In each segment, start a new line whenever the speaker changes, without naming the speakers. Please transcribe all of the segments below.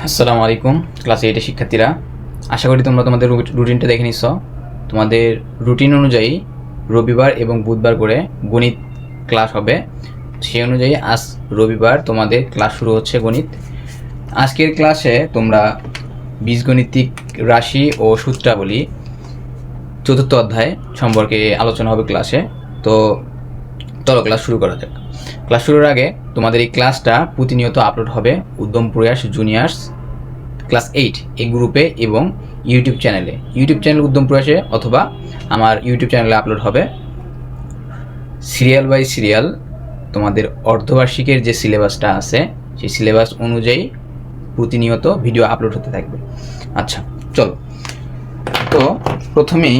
আসসালামু আলাইকুম ক্লাস 8 এর শিক্ষার্থীরা, আশা করি তোমরা তোমাদের রুটিনটা দেখে নিচ্ছ। তোমাদের রুটিন অনুযায়ী রবিবার এবং বুধবার করে গণিত ক্লাস হবে। সেই অনুযায়ী আজ রবিবার তোমাদের ক্লাস শুরু হচ্ছে গণিত। আজকের ক্লাসে তোমরা বীজগণিতিক রাশি ও সূত্রাবলী চতুর্থ অধ্যায় সম্পর্কে আলোচনা হবে ক্লাসে। তো চলো ক্লাস শুরু করা যাক। ক্লাস শুরুর আগে তোমাদের এই ক্লাসটা প্রতিনিয়ত আপলোড হবে উদ্যম প্রয়াস জুনিয়র্স ক্লাস 8 এই গ্রুপে এবং ইউটিউব চ্যানেল উদ্যম প্রয়াসে অথবা আমার ইউটিউব চ্যানেলে আপলোড হবে। সিরিয়াল বাই সিরিয়াল তোমাদের অর্ধবার্ষিকের যে সিলেবাসটা আছে সেই সিলেবাস অনুযায়ী প্রতিনিয়ত ভিডিও আপলোড হতে থাকবে। আচ্ছা চলো, তো প্রথমে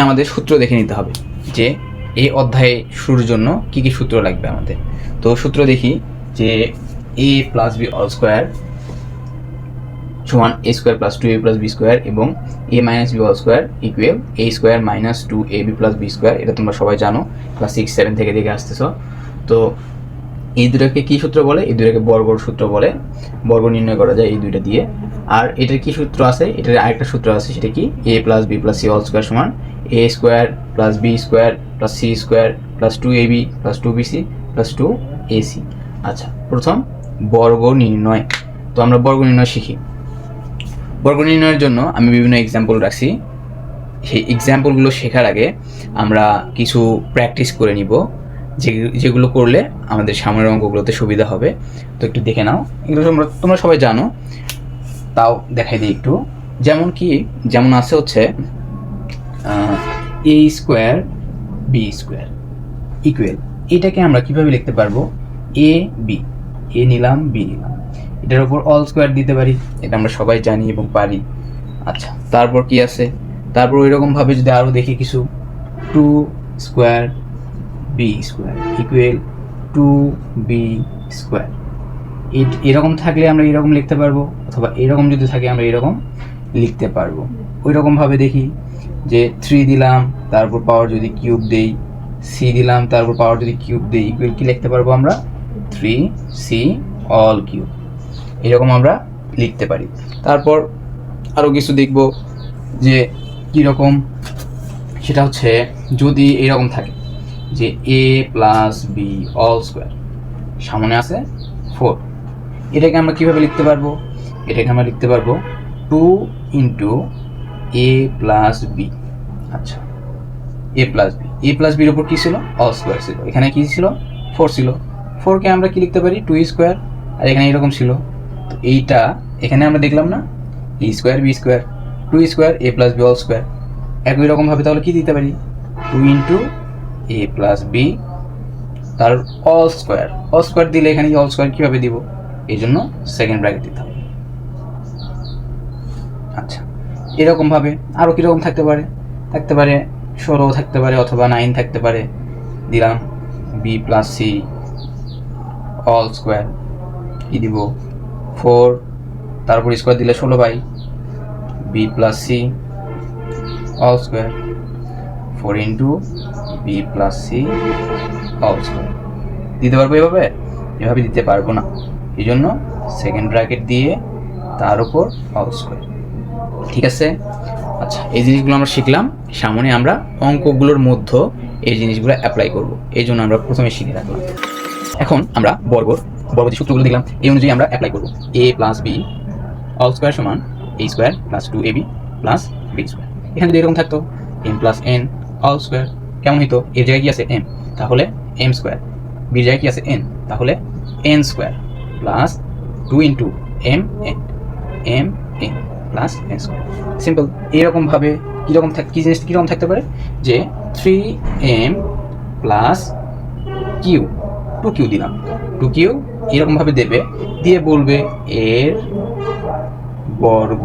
আমাদের সূত্র দেখে নিতে হবে যে এই অধ্যায়ে শুরুর জন্য কি কি সূত্র লাগবে আমাদের। তো সূত্র দেখি যে a plus B all square সমান a square plus 2ab plus B square এবং a minus B all square equal a square minus 2ab plus B square. এটা তোমরা সবাই জানো, ক্লাস 6-7 থেকে দেখে আসতেছো। তো এই দুটাকে কি সূত্র বলে? এই দুটাকে বর্গর সূত্র বলে। বর্গ নির্ণয় করা যায় এই দুইটা দিয়ে। আর এটার কি সূত্র আছে? এটার আরেকটা সূত্র আছে, সেটা কি a plus B plus C all square সমান a square plus B square plus C square plus 2ab plus 2bc plus 2ac। আচ্ছা, প্রথম বর্গ নির্ণয়। তো আমরা বর্গ নির্ণয় শিখি। বর্গ নির্ণয়ের জন্য আমি বিভিন্ন এক্সাম্পল রাখছি। সেই এক্সাম্পলগুলো শেখার আগে আমরা কিছু প্র্যাকটিস করে নিব, যেগুলো করলে আমাদের সামনের অঙ্কগুলোতে সুবিধা হবে। তো একটু দেখে নাও, এগুলো তোমরা সবাই জানো, তাও দেখাই দিই একটু। যেমন আছে হচ্ছে a square B square equal, এটাকে আমরা কিভাবে লিখতে পারবো? a নিলাম, বি নিলাম, এটার উপর অল স্কোয়ার দিতে পারি, এটা আমরা সবাই জানি এবং পারি। আচ্ছা, তারপর কি আছে? তারপর ওইরকমভাবে যদি আরও দেখি কিছু, 2 square B square equal 2b square. এরকম থাকলে আমরা এরকম লিখতে পারবো, অথবা এরকম যদি থাকে আমরা এরকম লিখতে পারবো। ওই রকমভাবে দেখি যে 3 দিলাম, তারপর পাওয়ার যদি কিউব দেই, সি দিলাম, তারপর পাওয়ার যদি কিউব দেই, ইকুয়াল কি লিখতে পারবো আমরা? 3c all cube. এরকম আমরা লিখতে পারি। তারপর আরও কিছু দেখব যে কীরকম, সেটা হচ্ছে যদি এরকম থাকে যে a plus B all square, সামনে আছে 4, এটাকে আমরা কীভাবে লিখতে পারবো? এটাকে আমরা লিখতে পারবো 2 ইন্টু a প্লাস বি। আচ্ছা, a প্লাস বির ওপর কী ছিল? অল স্কোয়ার ছিল। এখানে কী ছিল? 4 ছিল। 4কে আমরা কি লিখতে পারি? 2 স্কোয়ার। আর এখানে এরকম ছিল, তো এইটা এখানে আমরা দেখলাম না, a square B square, 2 square a plus B all square. একই রকমভাবে তাহলে কি দিতে পারি? 2 ইন্টু a প্লাস বি তার অল স্কোয়ার দিলে এখানে অল স্কোয়ার কীভাবে দিব? এই জন্য সেকেন্ড ব্র্যাকেট দিতে হবে। আচ্ছা, এরকমভাবে আরও কীরকম থাকতে পারে? 16 থাকতে পারে, অথবা 9 থাকতে পারে। দিলাম B plus C all square, কি দিব? 4, তারপর স্কোয়ার দিলে 16 পাই, B plus C all square, 4 into B plus C all square. দিতে পারবো এভাবে দিতে পারবো না, এই জন্য সেকেন্ড ব্র্যাকেট দিয়ে তার উপর অল স্কোয়ার। ঠিক আছে? আচ্ছা, এই জিনিসগুলো আমরা শিখলাম। সামনে আমরা অঙ্কগুলোর মধ্যে এই জিনিসগুলো অ্যাপ্লাই করব, এই জন্য আমরা প্রথমে শিখে রাখলাম। এখন আমরা বর্গর যে সূত্রগুলো দেখলাম এই অনুযায়ী আমরা অ্যাপ্লাই করব। a plus B all square সমান a square plus 2ab plus B square. এখানে যদি এরকম থাকতো m plus n all square, কেমন হইতো? এর জায়গায় কি আছে? m, তাহলে m স্কোয়ার। বির জায়গায় কি আছে? n, তাহলে n square plus 2 into m n plus n square. Simple. এইরকমভাবে কীরকম থাকতে পারে? যে 3m প্লাস কিউ, 2q দিলাম, 2q এরকমভাবে দেবে, দিয়ে বলবে এর বর্গ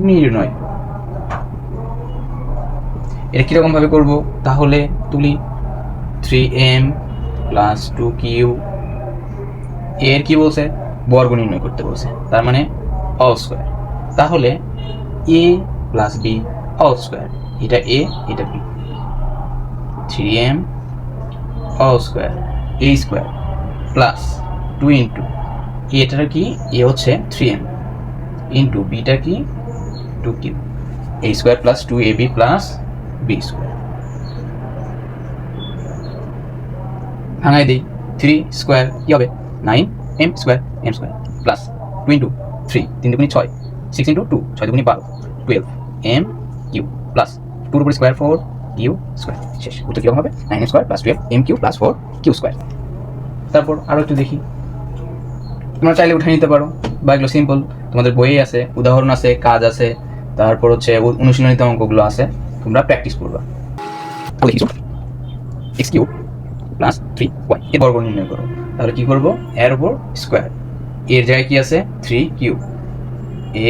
নির্ণয়। এটা কীরকমভাবে করব? তাহলে তুলি 3m প্লাস 2q, এর কি বলছে? বর্গ নির্ণয় করতে বলছে, তার মানে অল স্কোয়ার। তাহলে a plus B all square, এটা a এটা b, 3m all square a square plus 2 into এটার কি এ হচ্ছে 3m ইন্টু বিটা কি 2q a square plus 2ab plus b square. ভাঙাই দিই, 3 স্কোয়ার কি হবে 9m square m square plus 2 into 3 3 দুগুণি 6 6 ইন্টু 2 6 দুগুণি 12 12 m কিউ প্লাস 2 উপর স্কোয়ার 4 কিউ স্কোয়ার। শেষ। উত্তর কীরকম হবে 9m square plus 12 m Q plus 4 Q square. তারপর আরও একটু দেখি, তোমরা চাইলে উঠে নিতে পারো বা এগুলো সিম্পল, তোমাদের বইয়ে আছে, উদাহরণ আছে, কাজ আছে, তারপর হচ্ছে অনুশীলনিত অঙ্কগুলো আছে, তোমরা প্র্যাকটিস করবা। এক্স কিউব প্লাস 3y এর বর্গ নির্ণয় করো। তাহলে কি করবো, এর উপর স্কোয়ার, এর জায়গায় কি আছে 3 কিউব,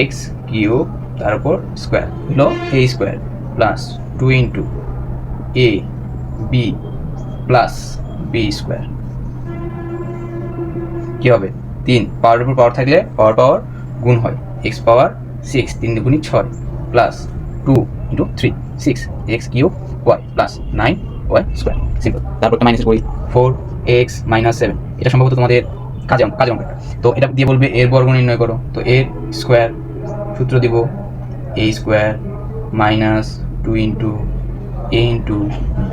এক্স কিউব তার উপর স্কোয়ার হলো a square plus 2 into a b plus b square. কি হবে 3 পাওয়ার উপর পাওয়ার থাকলে পাওয়ার পাওয়ার গুণ হয়, এক্স পাওয়ার 6 3 দুগুণি 6 plus 2 into 3 6 X cube Y plus 9 Y square. Simple. তারপর একটা মাইনাস করি 4x মাইনাস 7, এটা সম্ভবত তোমাদের কাজে অঙ্ক তো এটা দিয়ে বলবে এর বর্গ নির্ণয় করো। তো এর স্কোয়ার সূত্র দিব a square minus 2 into a into b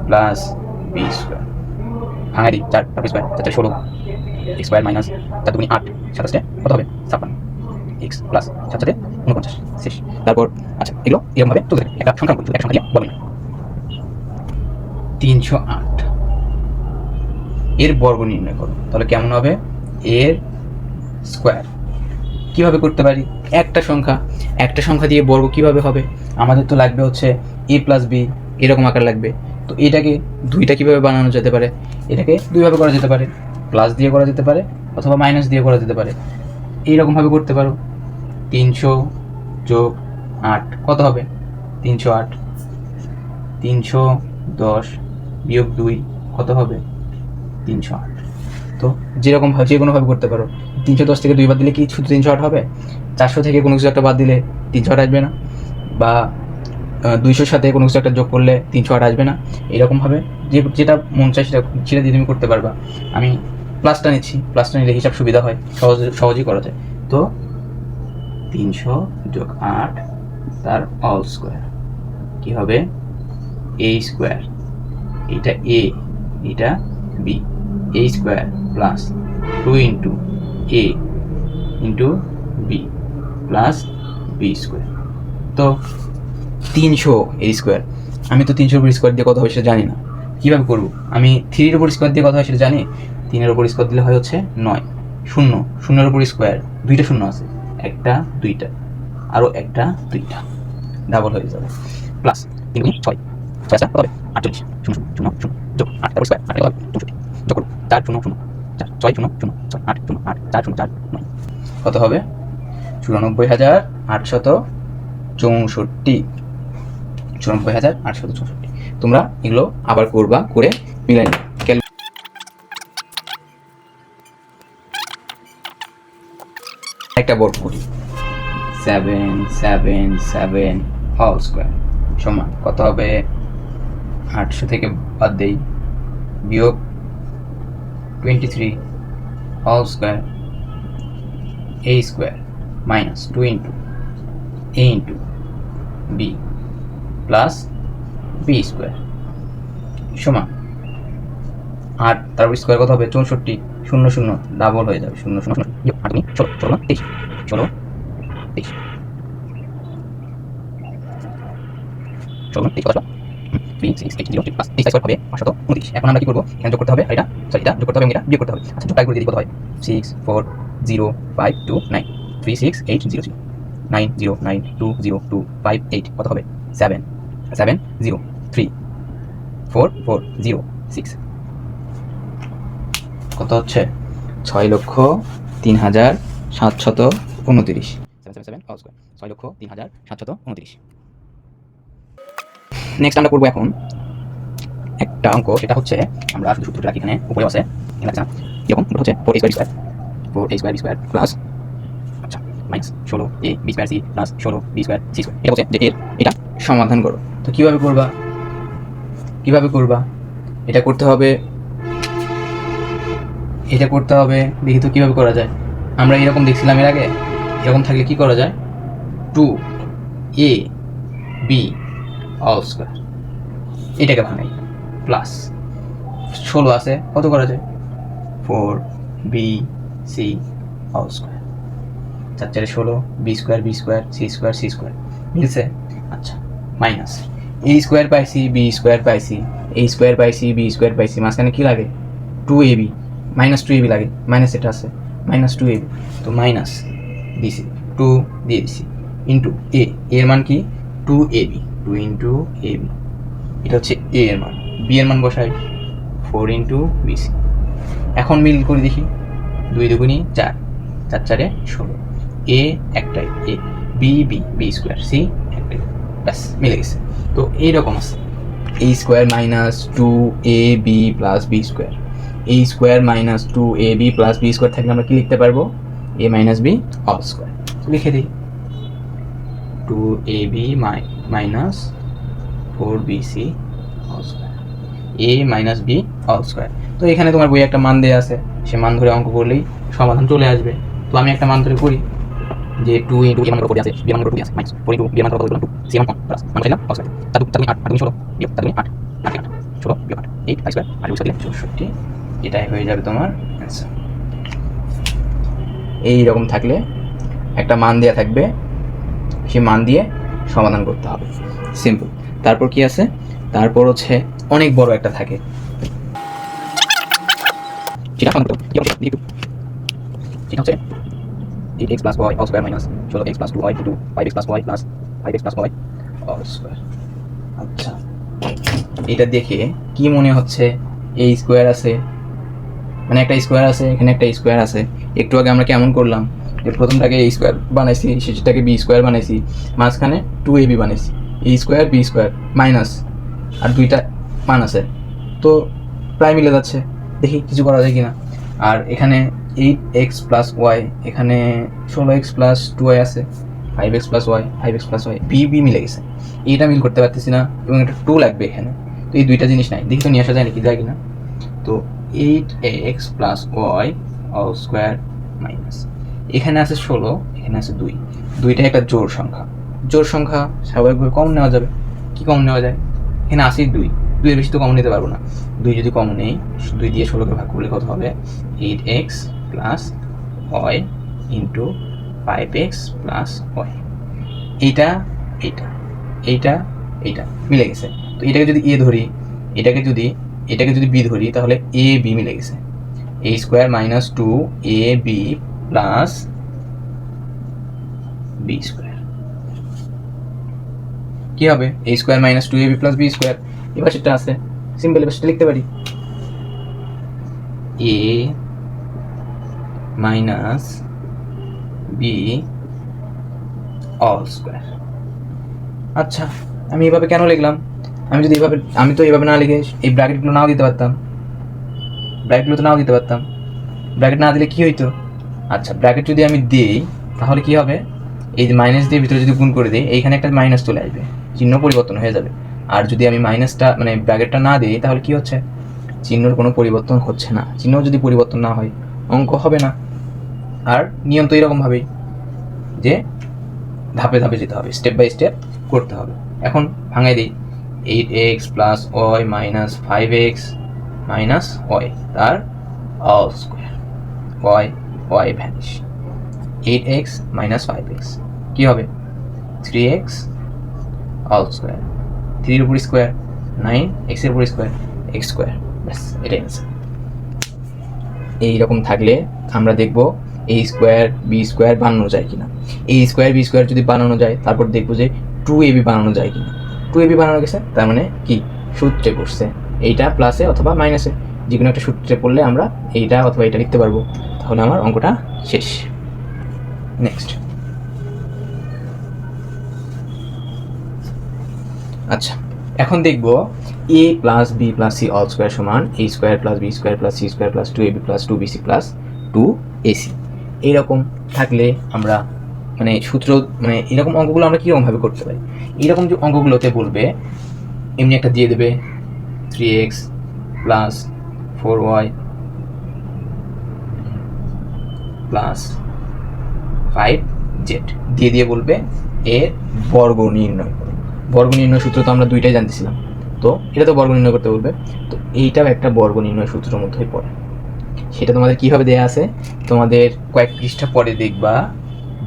plus b square. ভাঙাই দিই 4 তারপর স্কোয়ার 4 16 x স্কোয়ার মাইনাস 4 দুগুণি 8 27 কত হবে 56 x প্লাস 7 49 শেষ। তারপর আচ্ছা এগুলো এরকম ভাবে চলতে থাকে, একটা সংখ্যা বলতে একটা সংখ্যা দিয়ে বলবেন 308 এর বর্গ নির্ণয় করো। তাহলে কেমন হবে, এর স্কোয়ার কিভাবে করতে পারি, একটা সংখ্যা দিয়ে বর্গ কিভাবে হবে, আমাদের তো লাগবে হচ্ছে a প্লাস b এরকম আকার লাগবে। তো এটাকে দুইটা কিভাবে বানানো যেতে পারে, এটাকে দুইভাবে করা যেতে পারে, প্লাস দিয়ে করা যেতে পারে অথবা মাইনাস দিয়ে করা যেতে পারে। এইরকমভাবে করতে পারো 300 যোগ 8 কত হবে 308, 310 বিয়োগ 2 কত হবে 308। তো যেরকমভাবে যে কোনোভাবে করতে পারো। 310 থেকে 2 বাদ দিলে কি শুধু 308 হবে, 400 থেকে কোনো কিছু একটা বাদ দিলে 308 আসবে না, বা 200 সাথে কোনো কিছু একটা যোগ করলে 308 আসবে না। এরকমভাবে যেটা মন চায় সেটা দিয়ে তুমি করতে পারবা। আমি প্লাসটা নিলে হিসাব সুবিধা হয়, সহজেই করা যায়। তো 300 যোগ 8 তার অল স্কোয়ার কি হবে a স্কোয়ার, এটা a এটা b, a square plus 2 into a into b plus b square. তো 300 এর স্কোয়ার, আমি তো 300 উপর স্কোয়ার দিয়ে কত হয় সেটা জানি না, কীভাবে করবো, আমি 3 এর উপর স্কোয়ার দিয়ে কত হয় সেটা জানি, 3 এর উপর স্কোয়ার দিলে হয় হচ্ছে 9, 0 এর উপর স্কোয়ার দুইটা শূন্য আছে, একটা দুইটা আরও একটা দুইটা ডাবল হয়ে যাবে, প্লাস 3 গুণ 6 6 কত হবে 48 0 0 0 যোগ 8 তারপর স্কোয়ার 8 64 যোগ করো 4 0 0 4 6 0 0 6 8 0 8 4 0 4 9 কত হবে 94,864, 94,864। তোমরা এগুলো আবার করবা, করে মিলাই একটা বর্গ করি 777 হোল স্কোয়ার সমান কত হবে 800 থেকে বাদ দেই বিয়োগ 23 whole square a square minus 2 into a into b plus b square সমান 8 তারপর স্কোয়ার কত হবে 64 0 0 ডাবল হয়ে যাবে 0 0 0 8 নি 16 16 23 16 23 16 23 কত 3 6 8 0 প্লাস 23 স্কোয়ার হবে 529। এখন আমরা কি করব, এখানে যোগ করতে হবে, এটা সরি এটা যোগ করতে হবে, এটা বিয়োগ করতে হবে। আচ্ছা যোগটা করে দিই, কত হয় 6 4 0 5 2 9 3 6 8 0 0 9 0 9 2 0 2 5 8 কত হবে 7 7 0 3 4 4 0 6 কত হচ্ছে 6,03,729। 6,03,729। নেক্সট আমরা করবো এখন একটা অঙ্ক, সেটা হচ্ছে আমরা শুধু সূত্রটা রাখি, এখানে উপরে আছে এরকম হচ্ছে 4a স্কোয়ার স্কোয়ার প্লাস আচ্ছা minus 16a b square c plus 16b square c square. এটা হচ্ছে যে এটা সমাধান করো। তো কিভাবে করবা, এটা করতে হবে এটা করতে হবে, দেখি তো কীভাবে করা যায়। আমরা এরকম দেখছিলাম এর আগে, এরকম থাকলে কি করা যায়, 2ab অল স্কোয়ার, এটাকে ভাঙাই, প্লাস 16 আছে, কত করা যায়, 4bc all square, 4 4 16, b square b square c square c square, মিলছে। আচ্ছা, মাইনাস a স্কোয়ার পাইছি, b স্কোয়ার পাইছি, a স্কোয়ার পাইছি, b স্কোয়ার পাইছি, মাঝখানে কি লাগে, 2ab, মাইনাস 2ab লাগে, মাইনাস এটা আছে, মাইনাস 2ab, তো মাইনাস দিছি, 2 দিয়ে দিছি, ইন্টু a এর মান কি, 2ab, 2 ইন্টু ab, এটা হচ্ছে a এর মান, b এর মান বসাই 4 ইন্টু bc। এখন মিল করে দেখি, 2 দুগুণি 4, 4 4 16, a একটাই, a b b b square c একটাই, ব্যাস মিলে গেছে। তো এইরকম আছে, a square minus 2ab plus b square, a square minus 2ab plus b square থাকলে আমরা কি লিখতে পারবো, a minus b all square. লিখে দিই, 2ab minus 4bc all square, a minus b all square. তো এখানে তোমার বই একটা মান দেওয়া আছে, সে মান ধরে অঙ্ক করলেই সমাধান চলে আসবে। তো আমি একটা মান ধরে করি যে 2 ইন্টু a মান কত আছে, b মান কত আছে, মাইনাস 4 ইন্টু b মান কত হলো 2, c মান কত প্লাস মান চাইলাম অল স্কোয়ার, তার 2 8 16 বিয়োগ তার 8 8 16 বিয়োগ 8 8 স্কোয়ার 8 স্কোয়ার 64, এটাই হয়ে যাবে তোমার অ্যান্সার। এই রকম থাকলে একটা মান দেওয়া থাকবে, সেই মান দিয়ে সমাধান করতে হবে, সিম্পল। তারপর কি আছে, তারপর হচ্ছে অনেক বড় একটা থাকে, সেটা সমাধান করতে কি হবে, সেটা হচ্ছে 8x plus y all square minus 16x plus 2y into 5x plus y plus 5x plus y all square। আচ্ছা, এটা দেখে কি মনে হচ্ছে, এই স্কোয়ার আছে, মানে একটা স্কোয়ার আছে, এখানে একটা স্কোয়ার আছে। একটু আগে আমরা কেমন করলাম, যে প্রথমটাকে এই স্কোয়ার বানাইছি, শেষটাকে বি স্কোয়ার বানাইছি, মাঝখানে 2ab বানাইছি, এই স্কোয়ার বি স্কোয়ার মাইনাস আর দুইটা মান আছে, তো প্রায় মিলে যাচ্ছে, দেখি কিছু করা যায় কিনা। আর এখানে 8x প্লাস ওয়াই, এখানে 16x প্লাস 2y আছে, 5x plus Y, 5x plus Y, B মিলে গেছে, এইটা মিল করতে পারতেছি না, এবং একটা 2 লাগবে এখানে। তো এই দুইটা জিনিস নাই, দেখি তো নিয়ে আসা যায় নাকি, যায় কিনা। তো 8x plus Y all square minus, এখানে আছে 16, এখানে আছে 2, দুইটা একটা জোড় সংখ্যা, জোড় সংখ্যা স্বাভাবিকভাবে কমন নেওয়া যাবে। কি কমন নেওয়া যায়, এখানে আছে 2, 2 এর বেশি তো কমন নিতে পারবো না, 2 যদি কমন নেই, 2 দিয়ে 16কে ভাগ করলে কত হবে, 8x plus Y into 5x plus Y, এইটা এইটা এইটা এইটা মিলে গেছে। তো এটাকে যদি এ ধরি, এটাকে যদি বি ধরি, তাহলে এ বি মিলে গেছে, a square minus 2ab plus b square, কি হবে, a square minus 2ab plus b square, এবার সেটা আছে, সিম্পল, এবার সেটা লিখতে পারি, a minus b all square. আচ্ছা, আমি এভাবে কেন লিখলাম, আমি তো এইভাবে না লিখে এই ব্র্যাকেটগুলো নাও দিতে পারতাম, ব্র্যাকেট না দিলে কি হইতো, আচ্ছা ব্র্যাকেট যদি আমি দিই তাহলে কি হবে, এই যে মাইনাস দিয়ে ভিতরে যদি গুণ করে দিই, এইখানে একটা মাইনাস চলে আসবে, চিহ্ন পরিবর্তন হয়ে যাবে। আর যদি আমি মাইনাসটা মানে ব্র্যাকেটটা না দিই, তাহলে কি হচ্ছে, চিহ্নর কোনো পরিবর্তন হচ্ছে না, চিহ্ন যদি পরিবর্তন না হয় অঙ্ক হবে না। আর নিয়ম তো এরকমভাবেই, যে ধাপে ধাপে যেতে হবে, স্টেপ বাই স্টেপ করতে হবে। এখন ভাঙাই দিই, 8x plus Y minus 5x minus Y তার all square, Y vanish, 8x minus 5x কী হবে, 3x অল স্কোয়ার, 3 এর উপর স্কোয়ার 9, x এর উপর স্কোয়ার x স্কোয়ার, ব্যাস এটাই অ্যান্সার। এইরকম থাকলে আমরা দেখব a স্কোয়ার বি স্কোয়ার বানানো যায় কিনা, a স্কোয়ার বি স্কোয়ার যদি বানানো যায়, তারপর দেখবো যে 2ab বানানো যায় কিনা, 2ab বানানো গেছে, তার মানে কি সূত্রে পড়ছে, এইটা প্লাসে অথবা মাইনাসে যে কোনো একটা সূত্রে পড়লে আমরা এইটা অথবা এটা লিখতে পারবো, তাহলে আমার অঙ্কটা শেষ। নেক্সট, আচ্ছা এখন দেখবো a plus B plus C all square সমান a square plus B square plus C square plus 2ab plus 2bc plus 2ac। এইরকম থাকলে আমরা মানে সূত্র মানে এরকম অঙ্কগুলো আমরা কীরকমভাবে করতে পারি, এইরকম যে অঙ্কগুলোতে বলবে এমনি একটা দিয়ে দেবে 3x plus 4y plus 5z দিয়ে বলবে এর বর্গ নির্ণয় করো। বর্গ নির্ণয় সূত্র তো আমরা দুইটাই জানতেছিলাম, তো এটা তো বর্গ নির্ণয় করতে বলবে, তো এইটাও একটা বর্গ নির্ণয় সূত্রের মধ্যেই পড়ে। সেটা তোমাদের কীভাবে দেওয়া আছে, তোমাদের কয়েক পৃষ্ঠা পরে দেখবা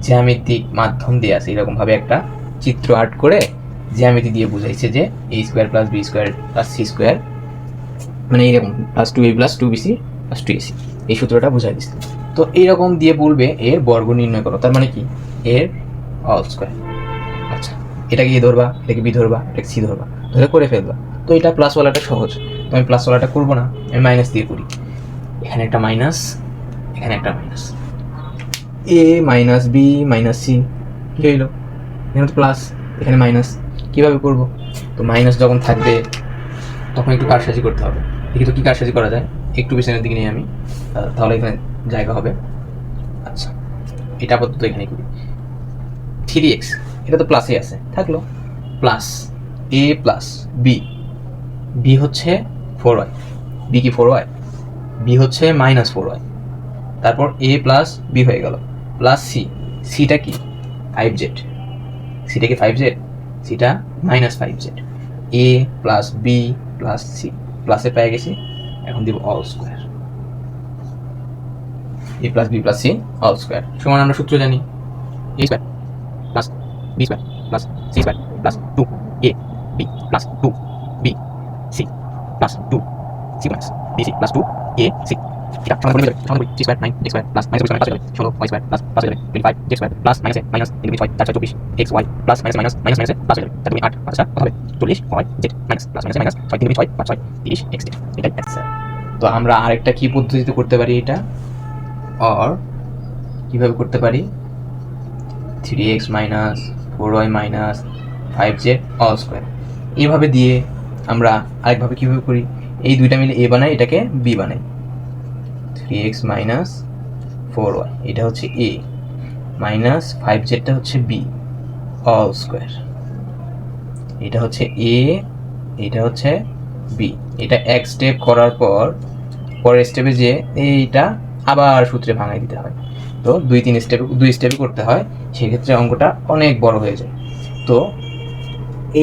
জ্যামিতিক মাধ্যম দেওয়া আছে, এরকমভাবে একটা চিত্র আর্ট করে জ্যামিতি দিয়ে বুঝাইছে যে a square plus b square plus c square, মানে এইরকম plus 2a plus 2bc plus 2ac, এই সূত্রটা বুঝাই দিচ্ছে। তো এইরকম দিয়ে বলবে এর বর্গ নির্ণয় করো, তার মানে কি এর অল স্কোয়ার। আচ্ছা, এটাকে এ ধরবা, এটাকে বি ধরবা, এটাকে সি ধরবা, ধরে করে ফেলবা। তো এটা প্লাসওয়ালাটা সহজ, তো আমি প্লাসওয়ালাটা করবো না, আমি মাইনাস দিয়ে করি। এখানে একটা মাইনাস, এখানে একটা মাইনাস, এ মাইনাস বি মাইনাস সি, কী হইল? এখানে তো প্লাস, এখানে মাইনাস, কীভাবে করবো? তো মাইনাস যখন থাকবে তখন একটু কারসাজি করতে হবে। দেখি তো কী কারসাজি করা যায়, একটু পিছনের দিকে নিয়ে আমি, তাহলে এখানে জায়গা হবে। আচ্ছা, এটা আপাতত এখানে করি। 3x, এটা তো প্লাসে আছে, থাকলো প্লাস এ প্লাস বি, বি হচ্ছে 4y, বি কি 4y, বি হচ্ছে মাইনাস 4y, তারপর এ প্লাস বি হয়ে গেল, প্লাস সি, সিটা কি 5z, সিটা কি 5z, theta minus 5z, A plus B plus C, প্লাসে পেয়ে গেছি, এখন দিব all square, A plus B plus C all square সমান আমরা সূত্র জানি A square plus B square plus C square plus 2a B plus 2b C plus 2c minus bc plus 2a C, এটা সমান করে সমান করি c square 9 x square plus minus square plus 16 y square plus plus 25 z square plus minus minus 24 4 24 x y plus minus minus minus minus plus 8 আচ্ছা হবে 40 y z minus plus minus minus 6 3 6 5 6 30 x z, এটাই answer. তো আমরা আরেকটা কি পদ্ধতিতে করতে পারি এটা, আর কিভাবে করতে পারি, 3x minus 4y minus 5z all square, এইভাবে দিয়ে আমরা আরেকভাবে কীভাবে করি, এই দুইটা মিলে a বানাই, এটাকে b বানাই, 3x মাইনাস 4y এটা হচ্ছে a মাইনাস 5zটা হচ্ছে b অল স্কোয়ার, এটা হচ্ছে a, এটা হচ্ছে b। এটা এক স্টেপ করার পর পরের স্টেপে যে এইটা আবার সূত্রে ভাঙাই দিতে হয়, তো দুই স্টেপে করতে হয়, সেক্ষেত্রে অঙ্কটা অনেক বড় হয়ে যায়। তো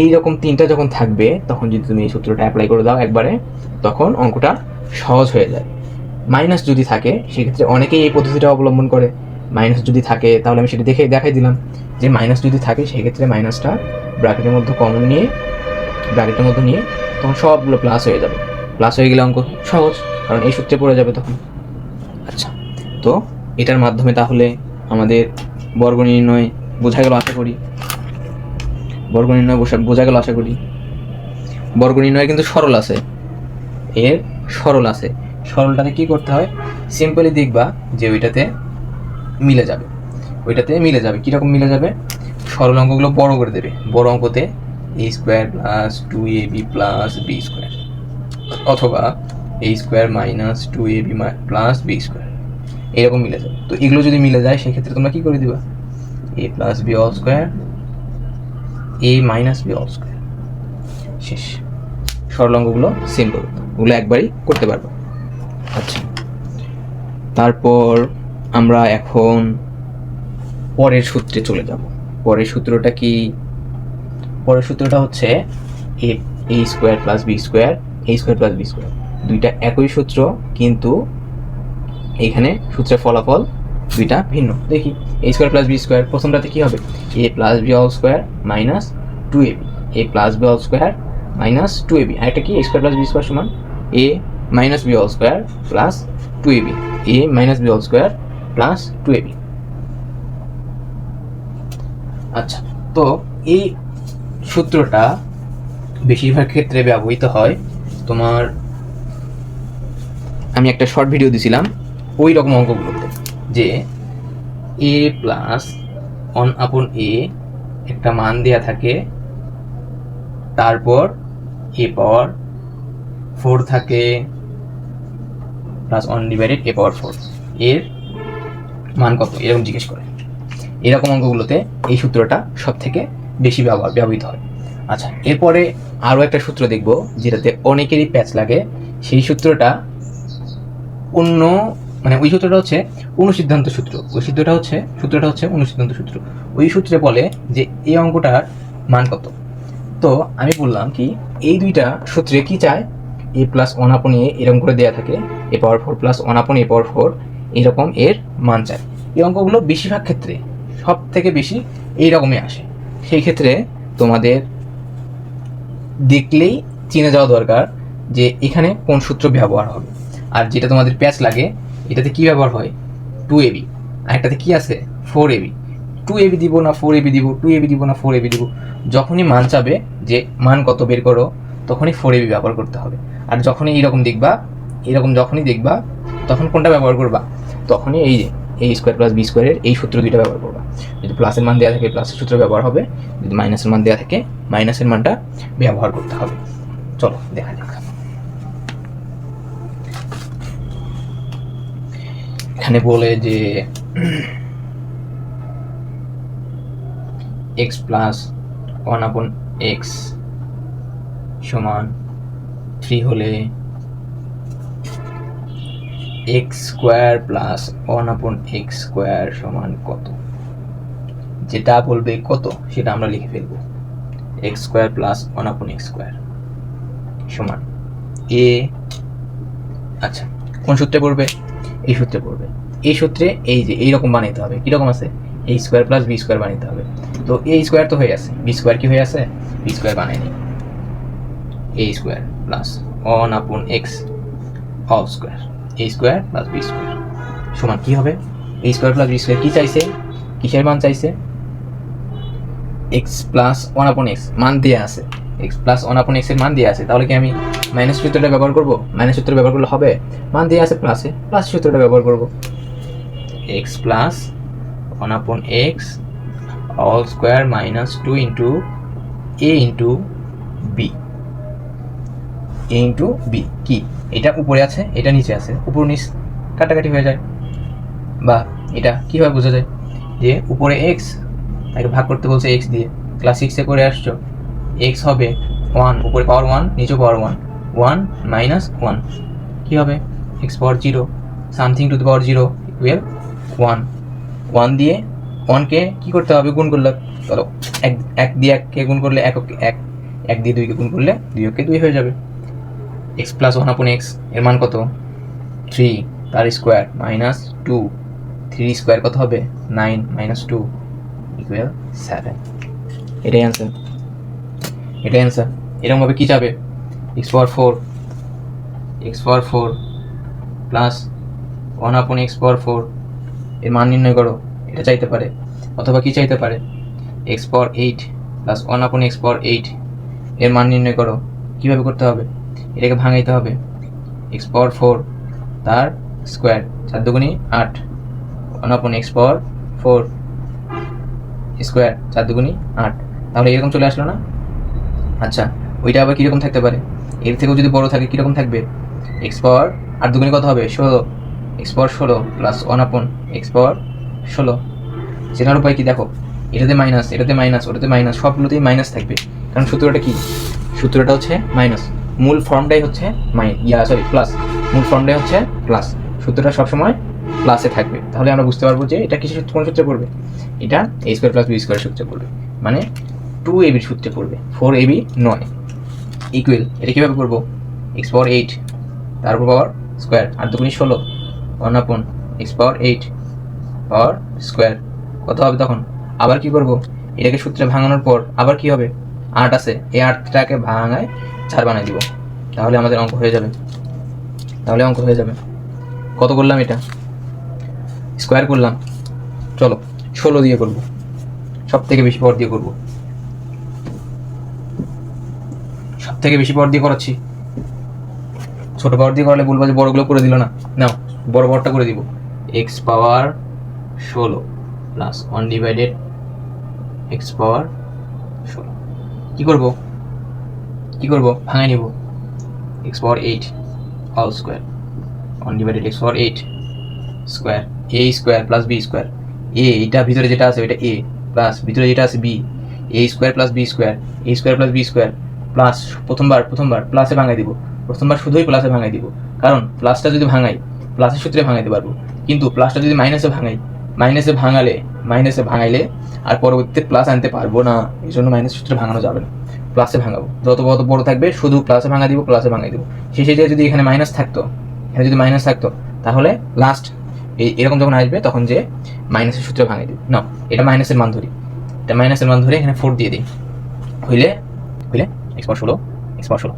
এই রকম তিনটা যখন থাকবে তখন যদি তুমি এই সূত্রটা অ্যাপ্লাই করে দাও একবারে, তখন অঙ্কটা সহজ হয়ে যায়। মাইনাস যদি থাকে সেক্ষেত্রে অনেকেই এই পদ্ধতিটা অবলম্বন করে, মাইনাস যদি থাকে তাহলে আমি সেটা দেখাই দিলাম যে মাইনাস যদি থাকে সেক্ষেত্রে মাইনাসটা ব্র্যাকেটের মধ্যে কমন নিয়ে তখন সবগুলো প্লাস হয়ে যাবে, প্লাস হয়ে গেলে অঙ্ক সহজ, কারণ এই সূত্রে পড়ে যাবে তখন। আচ্ছা, তো এটার মাধ্যমে তাহলে আমাদের বর্গ নির্ণয় বোঝা গেল আশা করি, বর্গ নির্ণয় বোঝা গেল আশা করি। বর্গ নির্ণয় কিন্তু সরল আছে, এর সরল আছে, সরলটাতে কি করতে হয়, সিম্পলি দেখবা যে ওইটাতে মিলে যাবে, কীরকম মিলে যাবে, সরল অঙ্কগুলো বড় করে দেবে, বড় অঙ্কতে a square plus 2ab plus b square, অথবা a square minus 2ab plus b square, এরকম মিলে যাবে। তো এগুলো যদি মিলে যায় সেক্ষেত্রে তোমরা কি করে দিবা, a প্লাস b all square, a minus b all square, শেষ। সরল অঙ্কগুলো সিম্পল, ওগুলো একবারই করতে পারবো। আচ্ছা, তারপর আমরা এখন পরের সূত্রে চলে যাব। পরের সূত্রটা কি, পরের সূত্রটা হচ্ছে a square plus b square, a square plus b square, দুইটা একই সূত্র কিন্তু এইখানে সূত্রের ফলাফল দুইটা ভিন্ন। দেখি a square plus b square, প্রথমটাতে কি হবে, a প্লাস b all square minus 2ab, a প্লাস b all square minus 2ab, আরেকটা কি a square plus b square সমান a minus b all square plus 2ab, a minus b all square plus 2ab। আচ্ছা, তো এই সূত্রটা বেশিরভাগ ক্ষেত্রে ব্যবহৃত হয় তোমার, আমি একটা শর্ট ভিডিও দিছিলাম ওই রকম অঙ্কগুলোতে, যে a প্লাস 1/a একটা মান দেয়া থাকে, তারপর a পাওয়ার 4 থাকে প্লাস 1 ডিভাইডেড a পাওয়ার 4, এর মান কত এরকম জিজ্ঞেস করে। এরকম অঙ্কগুলোতে এই সূত্রটা সব থেকে বেশি ব্যবহৃত হয়। আচ্ছা, এরপরে আরও একটা সূত্র দেখব যেটাতে অনেকেরই প্যাচ লাগে, সেই সূত্রটা অন্য মানে ওই সূত্রটা হচ্ছে অনুসিদ্ধান্ত সূত্র, ওই সূত্রটা হচ্ছে অনুসিদ্ধান্ত সূত্র। ওই সূত্রে বলে যে এই অঙ্কটার মান কত। তো আমি বললাম কি এই দুইটা সূত্রে কি চায়, এ প্লাস 1 এ এরকম করে দেওয়া থাকে, এ পাওয়ার 4 প্লাস 1 এ পাওয়ার 4 এইরকম এর মান চায়। এই অঙ্কগুলো বেশিরভাগ ক্ষেত্রে সব থেকে বেশি এইরকমই আসে। সেই ক্ষেত্রে তোমাদের দেখলেই চিনে যাওয়া দরকার যে এখানে কোন সূত্র ব্যবহার হবে। আর যেটা তোমাদের প্যাচ লাগে এটাতে কি ব্যবহার হয়, 2ab, আর একটাতে কি আছে 4ab। 2ab দিব না 4ab দিব, 2ab দিব না 4ab দিব, যখনই মান চাবে যে মান কত বের করো তখনই 4ab ব্যবহার করতে হবে। আর যখনই যখনই দেখবা তখন কোনটা ব্যবহার করবা, তখনই এই যে a স্কোয়ার প্লাস বি স্কোয়ারের এই সূত্র দুইটা ব্যবহার করবা। যদি প্লাসের মান দেওয়া থাকে প্লাসের সূত্র ব্যবহার হবে, যদি মাইনাসের মান দেওয়া থাকে মাইনাসের মানটা ব্যবহার করতে হবে। চলো দেখা যাক। এখানে বলে যে x প্লাস 1/x সমান 3 হলে x square plus 1/x square সমান কত। যেটা বলবে কত সেটা আমরা লিখে ফেলবো, x square plus 1/x square সমান a। আচ্ছা কোন সূত্রে পড়বে, এই সূত্রে পড়বে। এই সূত্রে এই যে এইরকম বানাইতে হবে, কিরকম আছে a square plus B square বানাইতে হবে। তো a স্কোয়ার তো হয়ে আছে, বি স্কোয়ার কি হয়ে আছে, বি স্কোয়ার বানাইনি, a square plus 1/x whole square, a square plus B square সমান কি হবে, a square plus B square কি চাইছে, কিসের মান চাইছে, x প্লাস 1/x মান দেওয়া আছে, x প্লাস 1/x এর মান দেওয়া আছে। তাহলে কি আমি মাইনাস সূত্রটা ব্যবহার করব, মাইনাস সূত্র ব্যবহার করলে হবে, মান দেওয়া আছে প্লাসে, প্লাস সূত্রটা ব্যবহার করব, x plus 1/x whole square minus 2 into a into B, a into B কি, এটা উপরে আছে এটা নিচে আছে, উপর নিচ কাটাকাটি হয়ে যায়। বা এটা কীভাবে বোঝা যায়, যে উপরে x তাকে ভাগ করতে বলছে x দিয়ে, ক্লাস 6 করে আসছো, x হবে 1, উপরে পাওয়ার 1 নিচে পাওয়ার 1, 1 মাইনাস 1 কী হবে, x power 0 something to the power 0 equal 1। 1 দিয়ে 1কে কী করতে হবে, গুণ করলে, চলো এক দিয়ে 1কে গুণ করলে 1 দিয়ে 2কে গুণ করলে 2 2 হয়ে যাবে। x প্লাস 1/x এর মান কত, 3 তার স্কোয়ার মাইনাস 2, 3 স্কোয়ার কত হবে 9 মাইনাস 2 ইকুয়াল 7। এটাই অ্যান্সার, এরকমভাবে কী যাবে, x পাওয়ার 4 প্লাস 1/x পাওয়ার 4 এর মান নির্ণয় করো, এটা চাইতে পারে। অথবা কি চাইতে পারে, x power 8 plus 1/x power 8 এর মান নির্ণয় করো। কীভাবে করতে হবে, এটাকে ভাঙাইতে হবে, x পাওয়ার 4 তার স্কোয়ার 4 দুগুণী 8, 1/x পাওয়ার 4 স্কোয়ার 4 দুগুণী 8, তাহলে এরকম চলে আসলো না। আচ্ছা ওইটা আবার কীরকম থাকতে পারে, এর থেকেও যদি বড় থাকে কীরকম থাকবে, x পাওয়ার 8 দুগুণী কত হবে 16, x পাওয়ার 16 প্লাস 1/x পাওয়ার 16। চেনার উপায় কি দেখো, এটাতে মাইনাস ওটাতে মাইনাস, সবগুলোতেই মাইনাস থাকবে, কারণ সূত্রটা কি, সূত্রটা হচ্ছে মাইনাস, মূল ফর্মটাই হচ্ছে প্লাস, মূল ফর্মটাই হচ্ছে প্লাস, সূত্রটা সবসময় প্লাসে থাকবে। তাহলে আমরা বুঝতে পারবো যে এটা কিসের কোন সূত্রে পড়বে, এটা a square plus B square সূত্রে পড়বে, মানে 2ab সূত্রে পড়বে, 4ab নয়। ইকুয়াল এটা কীভাবে করবো, x পাওয়ার 8 তারপর পাওয়ার স্কোয়ার 8 দুগুণী 16, 1/x পাওয়ার 8 পাওয়ার স্কোয়ার কত হবে তখন। আবার কি করব, এটাকে সূত্রে ভাঙানোর পর আবার কি হবে, 8 আছে, এই 8টাকে ভাঙায় 4 বানাই দিব, তাহলে আমাদের অঙ্ক হয়ে যাবে। কত করলাম, এটা স্কোয়ার করলাম, চলো 16 দিয়ে করব, সব থেকে বেশি পাওয়ার দিয়ে করব, করাচ্ছি। ছোট পাওয়ার দিয়ে করলে বলবো যে বড়গুলো করে দিল না, নাও বড় পাওয়ারটা করে দিব, x পাওয়ার 16 প্লাস 1/x পাওয়ার 16 কি করব, ভাঙাই নিব, x power 8 whole square 1/x power 8 square, a square plus b square, এটা ভিতরে যেটা আছে ওইটা a প্লাস ভিতরে যেটা আছে b, a square plus b square, a square plus b square plus প্রথমবার প্লাসে ভাঙাই দিব, প্রথমবার শুধুই প্লাসে ভাঙাই দিব, কারণ প্লাসটা যদি ভাঙাই প্লাসের সূত্রে ভাঙাইতে পারবো, কিন্তু প্লাসটা যদি মাইনাসে ভাঙাইলে আর পরবর্তীতে প্লাস আনতে পারবো না, এই জন্য মাইনাস সূত্রে ভাঙানো যাবে না, প্লাসে ভাঙাবো। যত বড় থাকবে শুধু প্লাসে ভাঙা দিব, প্লাসে ভাঙাই দিব। শেষে যদি এখানে মাইনাস থাকতো, তাহলে লাস্ট এরকম যখন আসবে তখন যে মাইনাসের সূত্রে ভাঙাই দিব না, এটা মাইনাসের মান ধরি, এখানে 4 দিয়ে দিই, হইলে এক্স পাওয়ার 16